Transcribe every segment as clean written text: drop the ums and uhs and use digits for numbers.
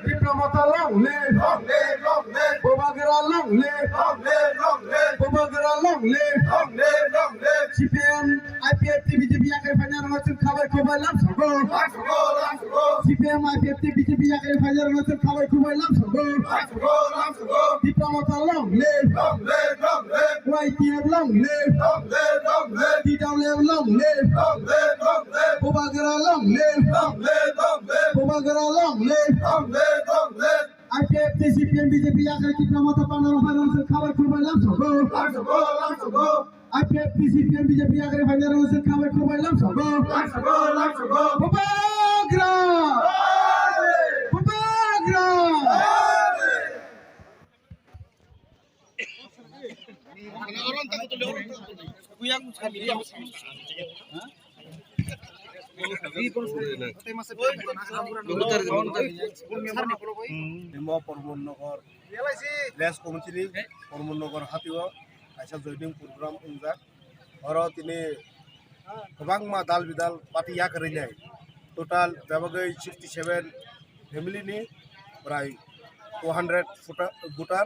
Diplomata long live, Bobagera long live, Bobagera long live, CPM, IPFT, BJP, Fanyar, Kawai Kubai Lam Sago, CPM, IPFT, BJP, Fanyar, Kawai Kubai Lam Sago, Diplomata long live, YTF long live, DW long live, Bobagera long live, Bobagera long live, IPFT, CPM, BJP, Diplomata Panel, Kawai Kubai Lam Sago, IPFT, CPM, BJP, Fanyar, Kawai Kubai Lam Sago, Bobagera, Bobagera. परमनगर लेस कमिटिनि परमनगर हातिव आइसा जयदिं programme उंजाक और तिनि गोबां मा दाल बिदाल पार्टी या करिनाय टोटाल जाबागै 67 फेमिलिनि प्राय 200 भोटार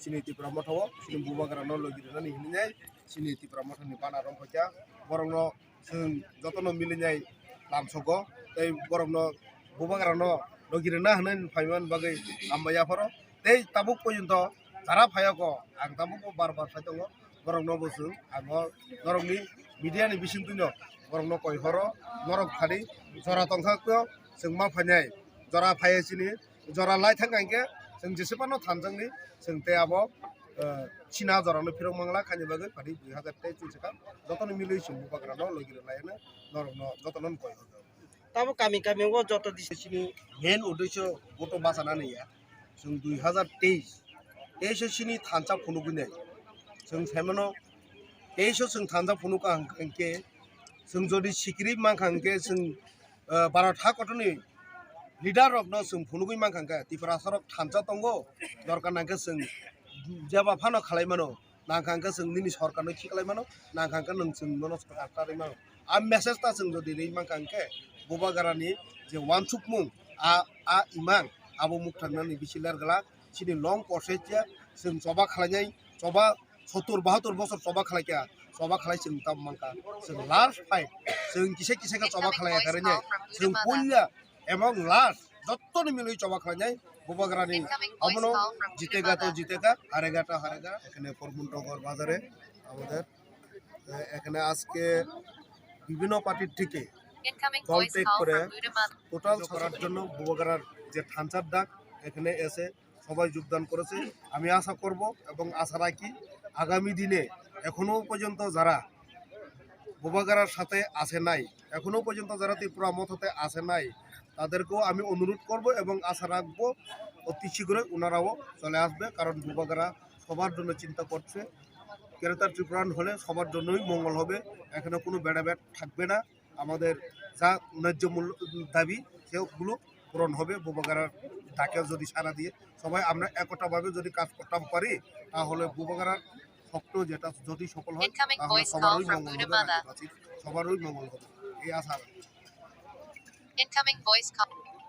सिनिति प्रमथव सिनि बुबाग्रानो लगिरनानै हिनिनाय सिनिति प्रमथनि बाना रंफजा बरंनो जों जतनो मिलिनाय लामसगो तै बरंनो बुबाग्रानो लगिरना हनन फाइमान बागै आमबायाफोर तै ताबुक पर्यन्त जारा फायाको आं ताबुक बार बार फायदङो बरंनो बसु आं नरंनि मिडियानि बिसिम तुनो बरंनो कयहर नरक खारि जरा तंखाखो जों मा फायनाय जरा फायसिनि जरा लाइ थांगांके जों जेसेबानो थानजोंनि जों ते आबो चिना जरानो फिरं मंगला खानि बागै फारि 2000 ते चुसका जतनो मिलै जों बुबाग्रानो लगिरनायनो नरंनो जतनो कय ताबो कामी कामी वो जत दिसिनि मेन उद्देश्य गथ बासाना नैया जों 2023 सिनि थानसा फुनुगुने जों फेमनो 23 जों थानसा फुनुका हांके जों जदि सिक्रि मांखांके जों भारत हाकटनि लिडार ऑफ नो जों फुनुगुइ मांखांका तिफरा सरक थानसा तंगो दरकार नांके जों जेबा फानो खालायमानो नांखांका जों निनि सरकारनो खिखालायमानो नांखांका नों जों मनो सरकार तारिमानो आ मेसेज ता जों जदि रै मांखांके बुबागारानि जे वानसुकमुं आ इमां आबो मुक्तांनानि बिसिलार गला सिनि लं प्रोसेसया जों जबा खालायनाय जबा 70 72 बছর जबा खालायका जबा खालाय जों ताम मांका जों लास्ट फाइट जों किसे किसे का जबा खालाया करने जों पुल्ला एमं लास्ट जत्तनि मिलै जबा खालायनाय बुबागारानि আমনো জিতেগা তো জিতেগা হারেগা তো হারেগা এখানে পরমনগর বাজারে আমাদের এখানে আজকে বিভিন্ন পার্টির থেকে দল ত্যাগ করে টোটাল করার জন্য বুবাগারার যে থানচার ডাক এখানে এসে সবাই যোগদান করেছে আমি আশা করব এবং আশা রাখি আগামী দিনে এখনো পর্যন্ত যারা বুবাগারার সাথে আসে নাই এখনো পর্যন্ত যারা ত্রিপুরা মততে আসে নাই তাদেরকেও আমি অনুরোধ করব এবং আশা রাখবো অতি শীঘ্রই ওনারাও চলে আসবে কারণ বুবাগারা সবার জন্য চিন্তা করছে কেরেতার ত্রিপুরান হলে সবার জন্যই মঙ্গল হবে এখানে কোনো বেড়াবেট থাকবে না আমাদের যা ন্যায্য মূল্য দাবি সেগুলো পূরণ হবে বুবাগারার ডাকে যদি সারা দিয়ে সবাই আমরা একটাভাবে যদি কাজ করতে পারি তাহলে বুবাগারার স্বপ্ন যেটা যদি সফল হয় তাহলে সবারই মঙ্গল হবে সবারই মঙ্গল হবে এই আশা